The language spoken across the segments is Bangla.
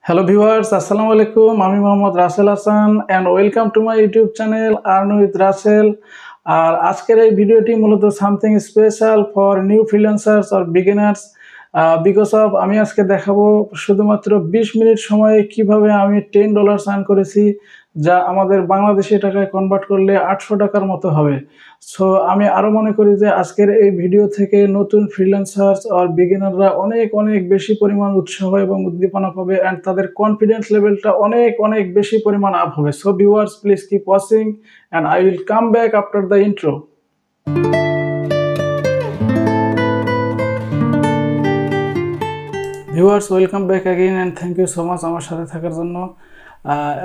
Hello viewers, Assalamu alaikum. আমি Mohammad Rasel Hasan and welcome to my YouTube channel Earn with Rasel. আর আজকের এই ভিডিওটি মূলত something special for new freelancers or beginners because of আমি আজকে দেখাবো শুধুমাত্র 20 মিনিট সময়ে কিভাবে আমি $10 আর্ন করেছি, যা আমাদের বাংলাদেশি টাকায় কনভার্ট করলে 800 টাকার মতো হবে। সো আমি আরো মনে করি যে আজকের এই ভিডিও থেকে নতুন ফ্রিল্যান্সার্স আর বিগিনাররা অনেক বেশি পরিমাণ উৎসাহ এবং উদ্দীপনা পাবে এন্ড তাদের কনফিডেন্স লেভেলটা অনেক বেশি পরিমাণ আপ হবে। So viewers, please keep watching and I will come back after the intro. Viewers, welcome back again and thank you so much আমার সাথে থাকার জন্য।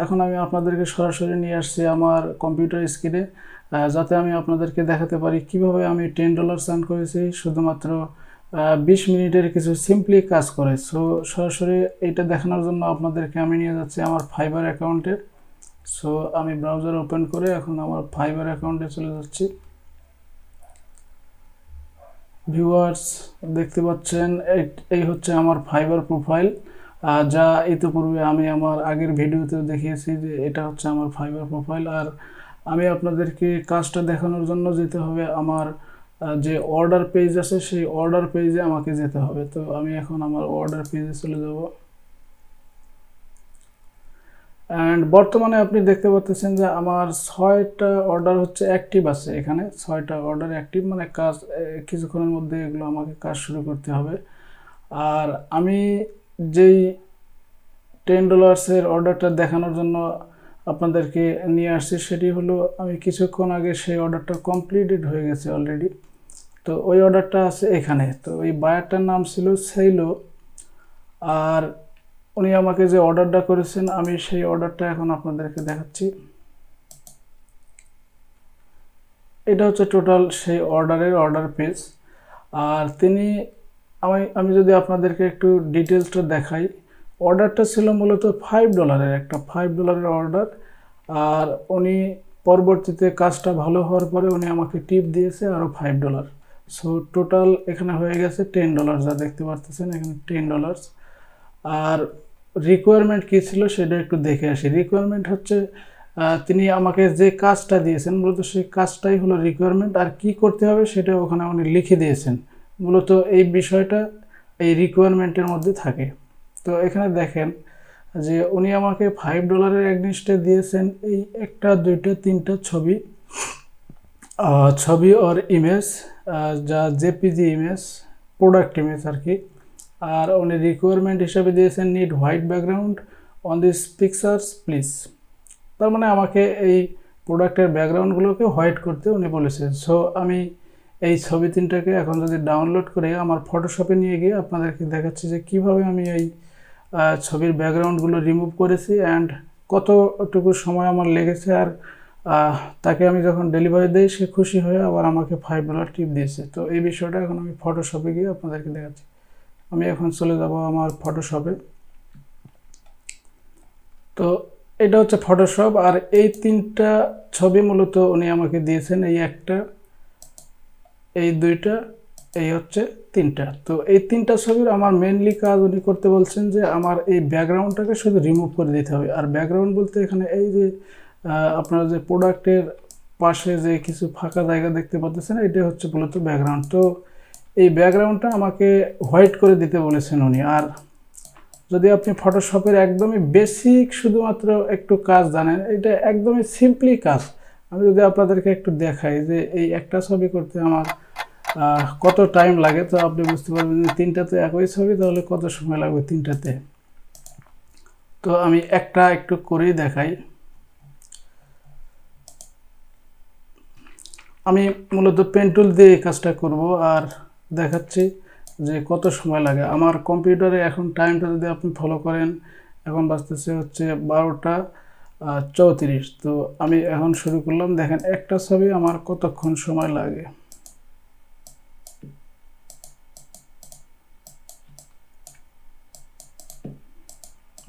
এখন আমি আপনাদেরকে সরাসরি নিয়ে আসছি আমার কম্পিউটার স্ক্রিনে, যাতে আমি আপনাদেরকে দেখাতে পারি কিভাবে আমি $10 আর্ন করেছি শুধুমাত্র 20 মিনিটের কিছু সিম্পলি কাজ করে। সো সরাসরি এটা দেখানোর জন্য আপনাদেরকে আমি নিয়ে যাচ্ছি আমার ফাইবার অ্যাকাউন্টে। সো আমি ব্রাউজার ওপেন করে এখন আমার ফাইবার অ্যাকাউন্টে চলে যাচ্ছি। ভিউয়ার্স, দেখতে পাচ্ছেন এই হচ্ছে আমার ফাইবার প্রোফাইল, যা ইতিপূর্বে আমি আমার আগের ভিডিওতে দেখিয়েছি যে এটা হচ্ছে আমার ফাইবার প্রোফাইল। আর আমি আপনাদেরকে কাজটা দেখানোর জন্য যেতে হবে আমার যে অর্ডার পেজ আছে সেই অর্ডার পেজে আমাকে যেতে হবে। তো আমি এখন আমার অর্ডার পেজে চলে যাব অ্যান্ড বর্তমানে আপনি দেখতে পাচ্ছেন যে আমার 6টা অর্ডার হচ্ছে অ্যাক্টিভ আছে। এখানে 6টা অর্ডার অ্যাক্টিভ, মানে কাজ কিছুক্ষণের মধ্যে এগুলো আমাকে কাজ শুরু করতে হবে। আর আমি যেই $10 অর্ডারটা দেখানোর জন্য আপনাদেরকে নিয়ে আসছি সেটি হলো আমি কিছুক্ষণ আগে সেই অর্ডারটা কমপ্লিটেড হয়ে গেছে অলরেডি। তো ওই অর্ডারটা আছে এখানে। তো ওই বায়ারটার নাম ছিল সেইলো, আর উনি আমাকে যে অর্ডারটা করেছেন আমি সেই অর্ডারটা এখন আপনাদেরকে দেখাচ্ছি। এটা হচ্ছে টোটাল সেই অর্ডার পেজ। আর আমি যদি আপনাদেরকে একটু ডিটেলসটা দেখাই, অর্ডারটা ছিল মূলত $5 একটা $5 অর্ডার। আর উনি পরবর্তীতে কাজটা ভালো হওয়ার পরে উনি আমাকে টিপ দিয়েছে আরও $5। সো টোটাল এখানে হয়ে গেছে $10, যা দেখতে পারতেছেন এখানে $10। আর রিকোয়ারমেন্ট কী ছিল সেটা একটু দেখে আসি। রিকোয়ারমেন্ট হচ্ছে তিনি আমাকে যে কাজটা দিয়েছেন মূলত সেই কাজটাই হলো রিকোয়ারমেন্ট, আর কি করতে হবে সেটা ওখানে উনি লিখে দিয়েছেন। মূলত এই বিষয়টা এই রিকোয়ারমেন্টের মধ্যে থাকে। তো এখানে দেখেন যে উনি আমাকে $5 এগনিস্টে দিয়েছেন এই 1, 2, 3টা ছবি আর ইমেজ, যা জেপিজি ইমেজ, প্রোডাক্ট ইমেজ আর কি। আর উনি রিকোয়ারমেন্ট হিসাবে দিয়েছেন need white background on this pictures please. তার মানে আমাকে এই প্রোডাক্টের ব্যাকগ্রাউন্ডগুলোকে হোয়াইট করতে উনি বলেছেন। সো আমি এই ছবি 3টাকে এখন যদি ডাউনলোড করে আমার ফটোশপে নিয়ে গিয়ে আপনাদেরকে দেখাচ্ছি যে কিভাবে আমি এই ছবির ব্যাকগ্রাউন্ডগুলো রিমুভ করেছি অ্যান্ড কতটুকু সময় আমার লেগেছে। আর তাকে আমি যখন ডেলিভারি দিই সে খুশি হয়ে আবার আমাকে $5 টিপ দিয়েছে। তো এই বিষয়টা এখন আমি ফটোশপে গিয়ে আপনাদেরকে দেখাচ্ছি। আমি এখন চলে যাব আমার ফটোশপে। তো এটা হচ্ছে ফটোশপ। আর এই 3টা ছবি মূলত উনি আমাকে দিয়েছেন, এই 1টা, এই 2টা, এই হচ্ছে 3টা। তো এই 3টা ছবির আমার মেইনলি কাজ উনি করতে বলছেন যে আমার এই ব্যাকগ্রাউন্ডটাকে শুধু রিমুভ করে দিতে হবে। আর ব্যাকগ্রাউন্ড বলতে এখানে এই যে আপনারা যে প্রোডাক্টের পাশে যে কিছু ফাঁকা জায়গা দেখতে পাচ্ছেন এটা হচ্ছে মূলত ব্যাকগ্রাউন্ড। তো এই ব্যাকগ্রাউন্ডটা আমাকে হোয়াইট করে দিতে বলেছেন উনি। আর যদি আপনি ফটোশপের একদমই বেসিক শুধুমাত্র একটু কাজ জানেন, এটা একদমই সিম্পলি কাজ। আমি যদি আপনাদেরকে একটু দেখাই যে এই একটা ছবি করতে আমার কত টাইম লাগে, তো আপনি বুঝতে পারবেন যে 3টাতে একই ছবি তাহলে কত সময় লাগবে 3টাতে। তো আমি একটা একটু করেই দেখাই। আমি মূলত পেন টুল দিয়ে এই কাজটা করব আর দেখাচ্ছি যে কত সময় লাগে। আমার কম্পিউটারে এখন টাইমটা যদি আপনি ফলো করেন, এখন বাজতেছে হচ্ছে 12টা 34। তো আমি এখন শুরু করলাম। দেখেন একটা ছবি আমার কতক্ষণ সময় লাগে।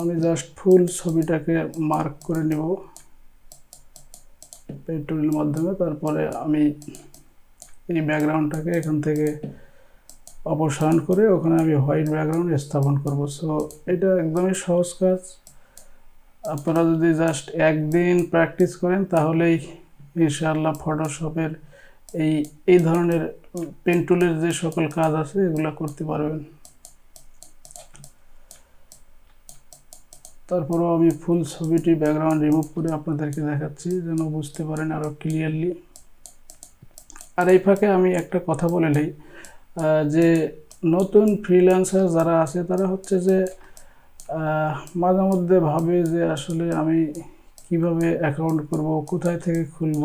আমি জাস্ট ফুল ছবিটাকে মার্ক করে নেব পেন টুলের মাধ্যমে। তারপরে আমি এই ব্যাকগ্রাউন্ডটাকে এখান থেকে অপসারণ করে ওখানে আমি হোয়াইট ব্যাকগ্রাউন্ড স্থাপন করব। সো এটা একদমই সহজ কাজ। আপনারা যদি জাস্ট একদিন প্র্যাকটিস করেন তাহলেই ইনশাআল্লাহ ফটোশপের এই ধরনের পেন টুলের যে সকল কাজ আছে এগুলো করতে পারবেন। তারপরও আমি ফুল ছবিটি ব্যাকগ্রাউন্ড রিমুভ করে আপনাদেরকে দেখাচ্ছি যেন বুঝতে পারেন আরও ক্লিয়ারলি। আর এই ফাঁকে আমি একটা কথা বলে নেই যে নতুন ফ্রিল্যান্সার যারা আছে তারা হচ্ছে যে মাঝে মধ্যে ভাবে যে আসলে আমি কিভাবে অ্যাকাউন্ট করব, কোথায় থেকে খুলব,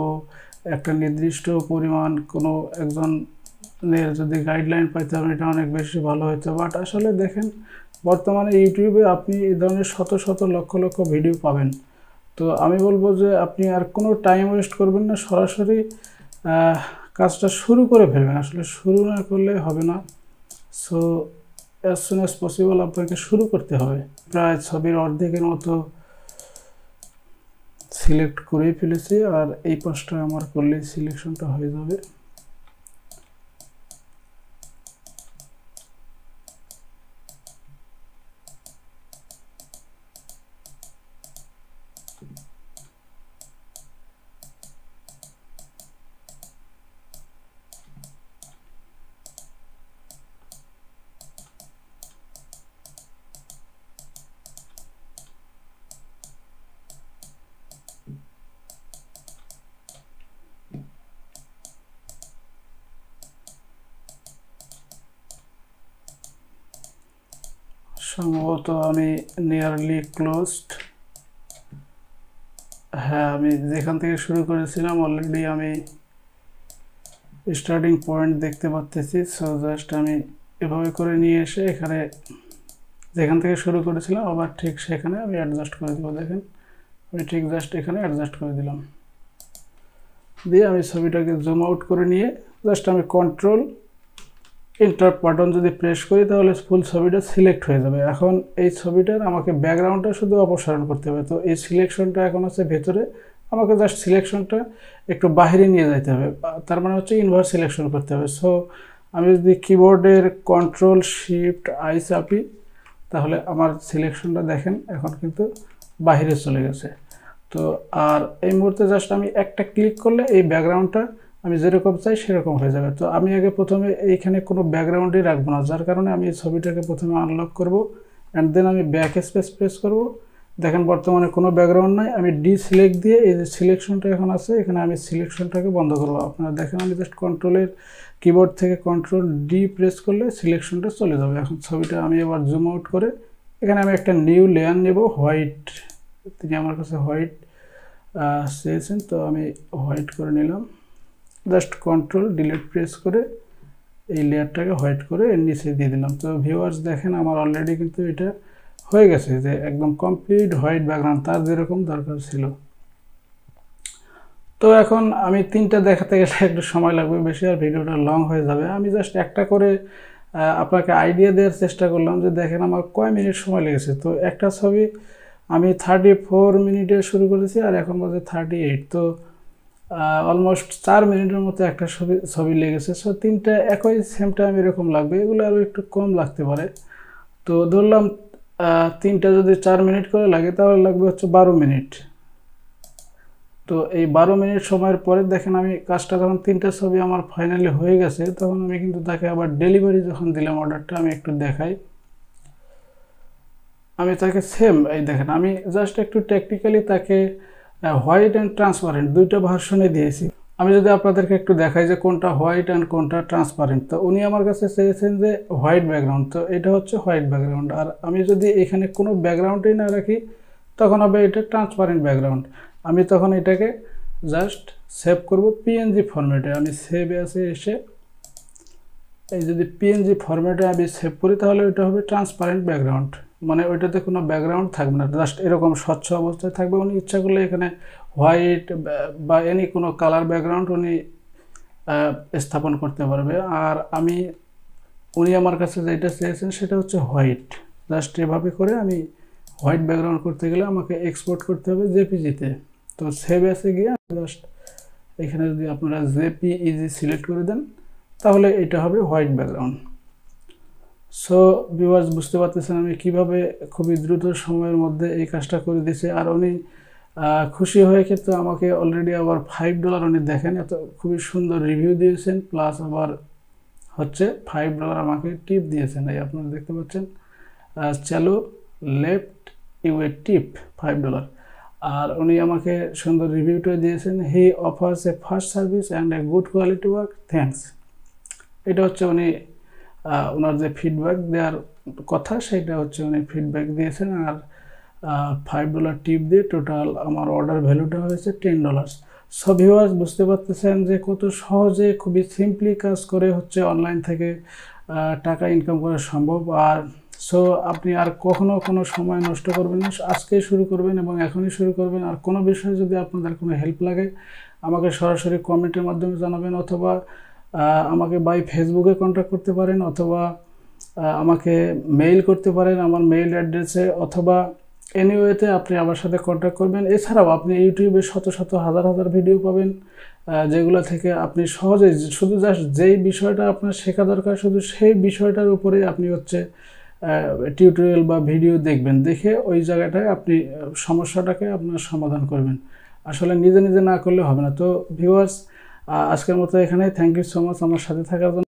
একটা নির্দিষ্ট পরিমাণ কোনো একজনের যদি গাইডলাইন পাইতাম এটা অনেক বেশি ভালো হতো। বাট আসলে দেখেন বর্তমানে ইউটিউবে আপনি এই ধরনের শত শত লক্ষ লক্ষ ভিডিও পাবেন। তো আমি বলবো যে আপনি আর কোনো টাইম ওয়েস্ট করবেন না, সরাসরি কাজটা শুরু করে ফেলবেন। আসলে শুরু না করলে হবে না। So as soon as possible আপনাকে শুরু করতে হবে। প্রায় ছবির অর্ধেকের মতো সিলেক্ট করেই ফেলেছি, আর এই পাশটা আমার করলেই সিলেকশনটা হয়ে যাবে। সম্ভবত আমি নিয়ারলি ক্লোজড। হ্যাঁ, আমি যেখান থেকে শুরু করেছিলাম অলরেডি আমি স্টার্টিং পয়েন্ট দেখতে পাচ্ছি। সো জাস্ট আমি এভাবে করে নিয়ে এসে এখানে যেখান থেকে শুরু করেছিলাম আবার ঠিক সেখানে আমি অ্যাডজাস্ট করে দেবো। দেখেন আমি ঠিক জাস্ট এখানে অ্যাডজাস্ট করে দিলাম, দিয়ে আমি ছবিটাকে জুম আউট করে নিয়ে জাস্ট আমি কন্ট্রোল এন্টার বাটন যদি প্রেস করি তাহলে ফুল ছবিটা সিলেক্ট হয়ে যাবে। এখন এই ছবিটার আমাকে ব্যাকগ্রাউন্ডটা শুধু অপসারণ করতে হবে। তো এই সিলেকশনটা এখন আছে ভেতরে, আমাকে জাস্ট সিলেকশনটা একটু বাইরে নিয়ে যেতে হবে, তার মানে হচ্ছে ইনভার্স সিলেকশন করতে হবে। সো আমি যদি কিবোর্ডের কন্ট্রোল শিফট আই চাপি তাহলে আমার সিলেকশনটা দেখেন এখন কিন্তু বাইরে চলে গেছে। তো আর এই মুহূর্তে জাস্ট আমি একটা ক্লিক করলে এই ব্যাকগ্রাউন্ডটা আমি যেরকম চাই সেরকম হয়ে যাবে। তো আমি আগে প্রথমে এইখানে কোনো ব্যাকগ্রাউন্ডই রাখবো না, যার কারণে আমি এই ছবিটাকে প্রথমে আনলক করব অ্যান্ড দেন আমি ব্যাক স্পেস প্রেস করব। দেখেন বর্তমানে কোনো ব্যাকগ্রাউন্ড নাই, আমি ডি সিলেক্ট দিয়ে এই যে সিলেকশনটা এখন আছে এখানে আমি সিলেকশনটাকে বন্ধ করব। আপনারা দেখেন আমি জাস্ট কন্ট্রোলের কিবোর্ড থেকে কন্ট্রোল ডি প্রেস করলে সিলেকশনটা চলে যাবে। এখন ছবিটা আমি এবার জুম আউট করে এখানে আমি একটা নিউ লেয়ার নেব, হোয়াইট। তিনি আমার কাছে হোয়াইট চেয়েছেন, তো আমি হোয়াইট করে নিলাম। জাস্ট কন্ট্রোল ডিলিট প্রেস করে এই লেয়ারটাকে হোয়াইট করে এর নিচে দিয়ে দিলাম। তো ভিউয়ার্স দেখেন আমার অলরেডি কিন্তু এটা হয়ে গেছে যে একদম কমপ্লিট হোয়াইট ব্যাকগ্রাউন্ড, তার যেরকম দরকার ছিল। তো এখন আমি তিনটা দেখাতে গেলে একটু সময় লাগবে বেশি, আর ভিডিওটা লং হয়ে যাবে। আমি জাস্ট একটা করে আপনাকে আইডিয়া দেওয়ার চেষ্টা করলাম যে দেখেন আমার কয় মিনিট সময় লেগেছে। তো একটা ছবি আমি 34 মিনিটে শুরু করেছি আর এখন বাজে 38। তো অলমোস্ট 4 মিনিটের মতো একটা ছবি লেগেছে। সো তিনটা একই সেম টাইম এরকম লাগবে, এগুলো আরও একটু কম লাগতে পারে। তো ধরলাম তিনটা যদি 4 মিনিট করে লাগে তাহলে লাগবে হচ্ছে 12 মিনিট। তো এই 12 মিনিট সময়ের পরে দেখেন আমি কাজটা যখন তিনটা ছবি আমার ফাইনালি হয়ে গেছে তখন আমি কিন্তু তাকে আবার ডেলিভারি যখন দিলাম অর্ডারটা আমি একটু দেখাই। আমি তাকে সেম এই দেখেন আমি জাস্ট একটু টেকনিক্যালি তাকে হোয়াইট অ্যান্ড ট্রান্সপারেন্ট দুইটা ভার্সনে দিয়েছি। আমি যদি আপনাদেরকে একটু দেখাই যে কোনটা হোয়াইট অ্যান্ড কোনটা ট্রান্সপারেন্ট, তো উনি আমার কাছে চেয়েছেন যে হোয়াইট ব্যাকগ্রাউন্ড, তো এটা হচ্ছে হোয়াইট ব্যাকগ্রাউন্ড। আর আমি যদি এখানে কোনো ব্যাকগ্রাউন্ডই না রাখি তখন হবে এটা ট্রান্সপারেন্ট ব্যাকগ্রাউন্ড। আমি তখন এটাকে জাস্ট সেভ করব পিএনজি ফরম্যাটে। আমি সেভ অ্যাসে এসে এই যদি পিএনজি ফরম্যাটে আমি সেভ করি তাহলে ওইটা হবে ট্রান্সপারেন্ট ব্যাকগ্রাউন্ড, মানে ওইটাতে কোনো ব্যাকগ্রাউন্ড থাকবে না, জাস্ট এরকম স্বচ্ছ অবস্থায় থাকবে। উনি ইচ্ছা করলে এখানে হোয়াইট বা এনি কোনো কালার ব্যাকগ্রাউন্ড উনি স্থাপন করতে পারবে। আর উনি আমার কাছে যেটা চেয়েছেন সেটা হচ্ছে হোয়াইট। জাস্ট এভাবে করে আমি হোয়াইট ব্যাকগ্রাউন্ড করতে গেলে আমাকে এক্সপোর্ট করতে হবে জেপিজিতে। তো সেভ অ্যাসে গিয়ে জাস্ট এখানে যদি আপনারা জেপিইজি সিলেক্ট করে দেন তাহলে এটা হবে হোয়াইট ব্যাকগ্রাউন্ড। সো ভিউয়ার্স বুঝতে পারতেছেন আমি কিভাবে খুবই দ্রুত সময়ের মধ্যে এই কাজটা করে দিয়েছি। আর উনি খুশি হয়ে কিন্তু আমাকে অলরেডি আবার $5 উনি দেখেন এত খুবই সুন্দর রিভিউ দিয়েছেন, প্লাস আবার হচ্ছে $5 আমাকে টিপ দিয়েছেন। এই আপনারা দেখতে পাচ্ছেন, চালু লেফট ইউ এ টিপ $5। আর উনি আমাকে সুন্দর রিভিউটা দিয়েছেন, he offers a fast service and a good quality work, thanks. এটা হচ্ছে উনি ওনার যে ফিডব্যাক দেওয়ার কথা সেটা হচ্ছে উনি ফিডব্যাক দিয়েছেন। আর $5 টিপ দিয়ে টোটাল আমার অর্ডার ভ্যালুটা হয়েছে $10। সো ভিউয়ার্স বুঝতে পারতেছেন যে কত সহজে খুবই সিম্পলি কাজ করে হচ্ছে অনলাইন থেকে টাকা ইনকাম করা সম্ভব। আর সো আপনি আর কখনো কোনো সময় নষ্ট করবেন না, আজকেই শুরু করবেন এবং এখনই শুরু করবেন। আর কোনো বিষয়ে যদি আপনাদের কোনো হেল্প লাগে আমাকে সরাসরি কমেন্টের মাধ্যমে জানাবেন, অথবা আমাকে বাই ফেসবুকে কন্ট্যাক্ট করতে পারেন, অথবা আমাকে মেইল করতে পারেন আমার মেইল অ্যাড্রেসে, অথবা এনিওয়েতে আপনি আমার সাথে কন্ট্যাক্ট করবেন। এছাড়াও আপনি ইউটিউবে শত শত হাজার হাজার ভিডিও পাবেন, যেগুলো থেকে আপনি সহজে শুধু জাস্ট যেই বিষয়টা আপনার শেখা দরকার শুধু সেই বিষয়টার উপরে আপনি হচ্ছে টিউটোরিয়াল বা ভিডিও দেখবেন, দেখে ওই জায়গাটায় আপনি সমস্যাটাকে আপনার সমাধান করবেন। আসলে নিজে নিজে না করলে হবে না। তো ভিউয়ার্স আজকের মতো এখানেই, থ্যাংক ইউ সো মাচ আমার সাথে থাকার জন্য।